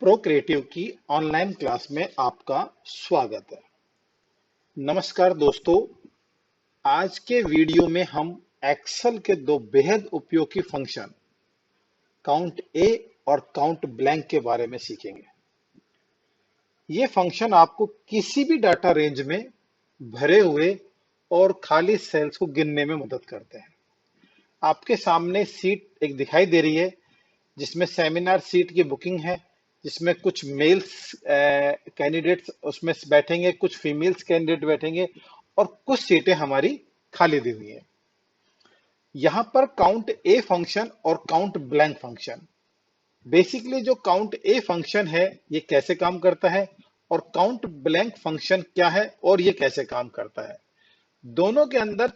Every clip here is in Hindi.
प्रोक्रिएटिव की ऑनलाइन क्लास में आपका स्वागत है। नमस्कार दोस्तों, आज के वीडियो में हम एक्सेल के दो बेहद उपयोगी फंक्शन काउंट ए और काउंट ब्लैंक के बारे में सीखेंगे। ये फंक्शन आपको किसी भी डाटा रेंज में भरे हुए और खाली सेल्स को गिनने में मदद करते हैं। आपके सामने सीट एक दिखाई दे रही है जिसमें सेमिनार सीट की बुकिंग है, जिसमें कुछ मेल्स कैंडिडेट्स उसमें बैठेंगे, कुछ फीमेल्स कैंडिडेट बैठेंगे और कुछ सीटें हमारी खाली दी हुई हैं। यहां पर काउंट ए फंक्शन और काउंट ब्लैंक फंक्शन, बेसिकली जो काउंट ए फंक्शन है ये कैसे काम करता है और काउंट ब्लैंक फंक्शन क्या है और ये कैसे काम करता है। दोनों के अंदर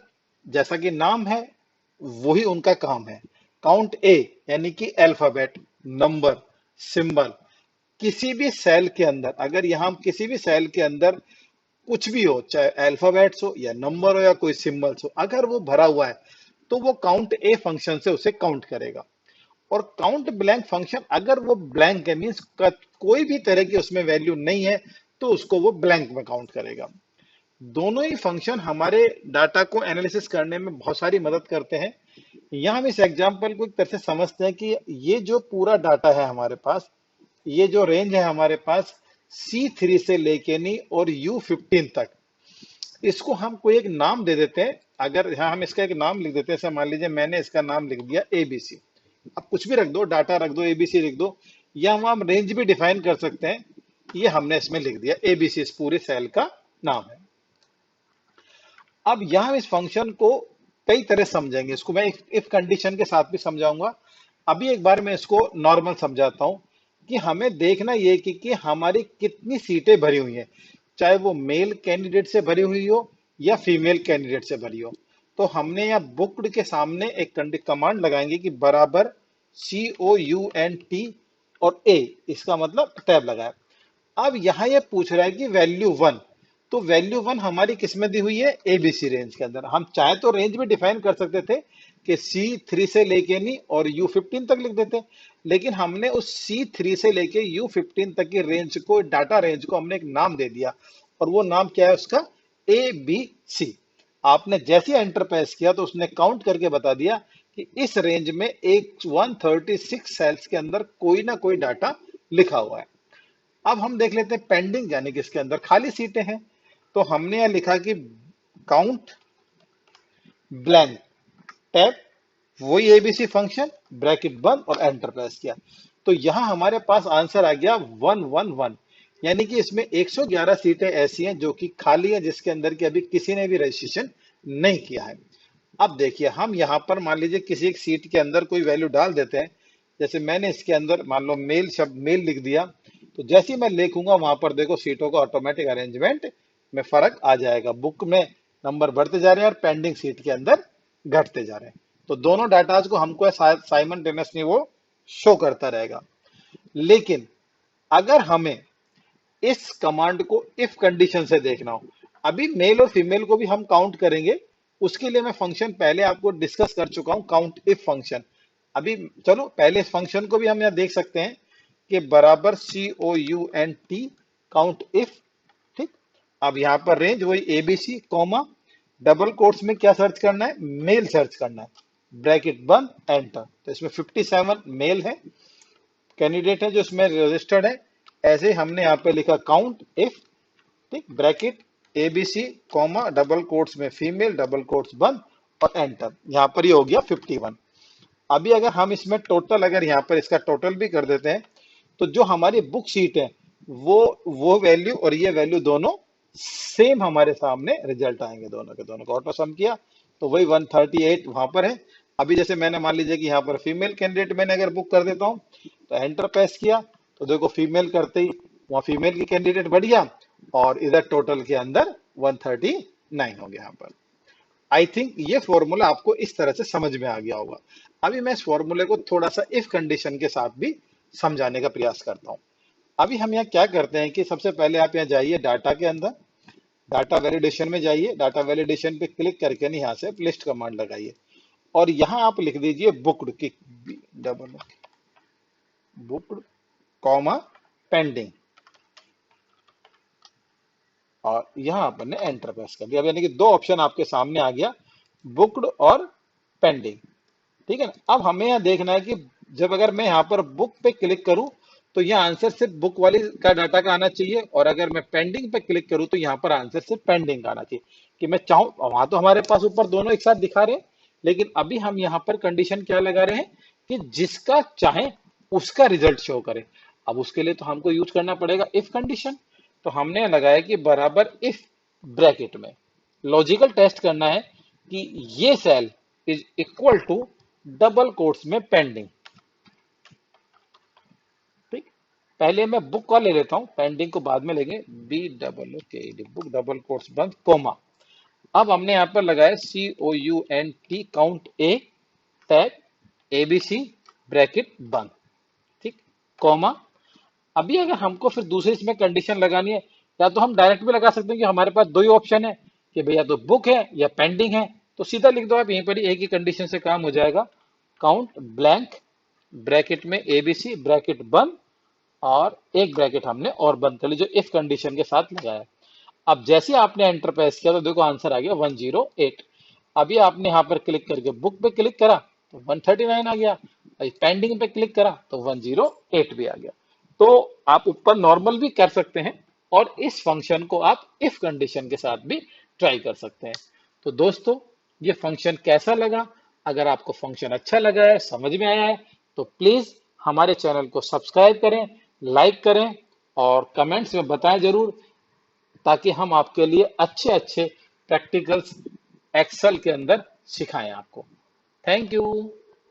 जैसा कि नाम है वही उनका काम है। काउंट ए यानी कि अल्फाबेट, नंबर, सिंबल, किसी भी सेल के अंदर, अगर यहां किसी भी सेल के अंदर कुछ भी हो, चाहे अल्फाबेट्स हो या नंबर हो या कोई सिंबल्स हो, अगर वो भरा हुआ है तो वो काउंट ए फंक्शन से उसे काउंट करेगा। और काउंट ब्लैंक फंक्शन, अगर वो ब्लैंक है मींस कोई भी तरह की उसमें वैल्यू नहीं है तो उसको वो ब्लैंक में काउंट करेगा। दोनों ही फंक्शन हमारे डाटा को एनालिसिस करने में बहुत सारी मदद करते हैं। यहां हम इस एग्जांपल को एक तरह से समझते हैं कि ये जो पूरा डाटा है हमारे पास, ये जो रेंज है हमारे पास C3 से लेके नहीं और U15 तक, इसको हम कोई एक नाम दे देते हैं। अगर यहाँ हम इसका एक नाम लिख देते हैं, जैसे मान लीजिए मैंने इसका नाम लिख दिया ABC। अब कुछ भी रख दो, डाटा रख दो, ABC लिख दो, या हम रेंज भी डिफाइन कर सकते हैं। ये हमने इसमें लिख दिया ABC, इस पूरे सेल का नाम है। अब यहां इस फंक्शन को कई तरह समझेंगे, इसको मैं इफ कंडीशन के साथ भी समझाऊंगा। अभी एक बार मैं इसको नॉर्मल समझाता हूं कि हमें देखना ये कि हमारी कितनी सीटें भरी हुई हैं, चाहे वो मेल कैंडिडेट से भरी हुई हो या फीमेल कैंडिडेट से भरी हो। तो हमने यहाँ बुक्ड के सामने एक कमांड लगाएंगे कि बराबर COUNT और A, इसका मतलब टैब लगाए। अब यहाँ ये पूछ रहा है कि वैल्यू 1, तो वैल्यू 1 हमारी किस में दी हुई है? ABC रेंज के अंदर। हम चाहे तो रेंज भी डिफाइन कर सकते थे कि C3 से लेके नहीं और U15 तक लिख देते, लेकिन हमने उस C3 से लेके U15 तक की रेंज को, डाटा रेंज को हमने एक नाम दे दिया, और वो नाम क्या है उसका? ABC। आपने जैसे एंटर प्रेस किया तो उसने काउंट करके बता दिया कि इस रेंज में एक 136 सेल्स के अंदर कोई ना कोई डाटा लिखा हुआ है। अब हम देख लेते हैं पेंडिंग, यानी कि इसके अंदर खाली सीटें हैं। तो हमने यहां लिखा कि काउंट ब्लैंक टैब, वही ABC फंक्शन, ब्रैकेट बंद और एंटर प्रेस किया। तो यहां हमारे पास आंसर आ गया 111, यानी कि इसमें 111 सीटें ऐसी हैं जो कि खाली है, जिसके अंदर की अभी किसी ने भी रजिस्ट्रेशन नहीं किया है। अब देखिए, हम यहाँ पर मान लीजिए किसी एक सीट के अंदर कोई वैल्यू डाल देते हैं। जैसे मैंने इसके अंदर मान लो मेल शब्द मेल लिख दिया, तो जैसे ही मैं लिखूंगा वहां पर देखो सीटों का ऑटोमेटिक अरेंजमेंट में फर्क आ जाएगा। बुक में नंबर बढ़ते जा रहे हैं और पेंडिंग सीट के अंदर घटते जा रहे हैं। तो दोनों डाटाज को हमको साइमल्टेनियसली वो शो करता रहेगा। लेकिन अगर हमें इस कमांड को इफ कंडीशन से देखना हो, अभी मेल और फीमेल को भी हम काउंट करेंगे, उसके लिए मैं फंक्शन पहले आपको डिस्कस कर चुका हूं, काउंट इफ फंक्शन। अभी चलो पहले इस फंक्शन को भी हम यहां देख सकते हैं कि बराबर COUNT काउंट इफ। ठीक, अब यहां पर रेंज वही ABC कॉमा, डबल कोट्स में क्या सर्च करना है? मेल सर्च करना है, ब्रैकेट बंद, एंटर। तो इसमें 57 मेल है, कैंडिडेट है जो इसमें रजिस्टर्ड है। ऐसे ही हमने यहाँ पे लिखा काउंट इफ, ठीक, bracket ABC comma, double quotes में फीमेल, डबल कोट्स बंद और एंटर। यहाँ पर ये हो गया 51। अभी अगर हम इसमें टोटल, अगर यहाँ पर इसका टोटल भी कर देते हैं, तो जो हमारी बुक शीट है वो वैल्यू और ये वैल्यू दोनों सेम हमारे सामने रिजल्ट आएंगे। दोनों के दोनों को ऑटो सम किया तो वही 138 वहां पर है। अभी जैसे मैंने मान लीजिए कि यहाँ पर फीमेल कैंडिडेट मैंने अगर बुक कर देता हूँ, तो एंटर प्रेस किया तो देखो फीमेल करते ही वहां फीमेल की कैंडिडेट बढ़ गया और इधर टोटल के अंदर 139 हो गया। यहाँ पर आई थिंक ये फॉर्मूला आपको इस तरह से समझ में आ गया होगा। अभी मैं इस फॉर्मूले को थोड़ा सा इफ कंडीशन के साथ भी समझाने का प्रयास करता हूं। अभी हम यहाँ क्या करते हैं कि सबसे पहले आप यहाँ जाइए डाटा के अंदर, डाटा वैलिडेशन में जाइए, डाटा वैलिडेशन पे क्लिक करके नहीं यहाँ से लिस्ट कमांड लगाइए और यहाँ आप लिख दीजिए बुक्ड की, डबल बुक्ड कॉमा पेंडिंग, और यहां अपन ने एंटर प्रेस कर दिया। अब यानी कि दो ऑप्शन आपके सामने आ गया, बुक्ड और पेंडिंग। ठीक है ना। अब हमें यहां देखना है कि जब अगर मैं यहाँ पर बुक पे क्लिक करूं तो यह आंसर सिर्फ बुक वाली का डाटा का आना चाहिए, और अगर मैं पेंडिंग पे क्लिक करूं तो यहाँ पर आंसर सिर्फ पेंडिंग का आना चाहिए। कि मैं चाहूं, वहां तो हमारे पास ऊपर दोनों एक साथ दिखा रहे हैं, लेकिन अभी हम यहाँ पर कंडीशन क्या लगा रहे हैं कि जिसका चाहे उसका रिजल्ट शो करे। अब उसके लिए तो हमको यूज करना पड़ेगा इफ कंडीशन। तो हमने लगाया कि बराबर इफ ब्रैकेट में लॉजिकल टेस्ट करना है कि ये cell is equal to double quotes में पेंडिंग। ठीक, पहले मैं बुक का ले लेता हूं, पेंडिंग को बाद में लेंगे। BOOK बुक डबल कोट्स बंद कोमा। अब हमने यहां पर लगाया COUNT काउंट ए टैग ABC ब्रैकेट बंद। ठीक, कोमा। अभी अगर हमको फिर दूसरी इसमें कंडीशन लगानी है, या तो हम डायरेक्ट भी लगा सकते हैं कि हमारे पास दो ही ऑप्शन है कि भैया तो बुक है या पेंडिंग है, तो सीधा लिख दो आप यहीं पर ही, एक ही कंडीशन से काम हो जाएगा। काउंट ब्लैंक ब्रैकेट में ABC ब्रैकेट बंद, और एक ब्रैकेट हमने और बंद कर ली जो इफ कंडीशन के साथ लगाया। अब जैसे आपने एंटर प्रेस किया तो देखो आंसर आ गया 108। अभी आपने यहाँ पर क्लिक करके बुक पे क्लिक करा तो 139 आ गया, पेंडिंग पे क्लिक करा तो 108 भी आ गया। तो आप ऊपर नॉर्मल भी कर सकते हैं, और इस फंक्शन को आप इफ कंडीशन के साथ भी ट्राई कर सकते हैं। तो दोस्तों, ये फंक्शन कैसा लगा? अगर आपको फंक्शन अच्छा लगा है, समझ में आया है, तो प्लीज हमारे चैनल को सब्सक्राइब करें, लाइक करें, और कमेंट्स में बताएं जरूर, ताकि हम आपके लिए अच्छे अच्छे प्रैक्टिकल्स एक्सेल के अंदर सिखाएं आपको। Thank you.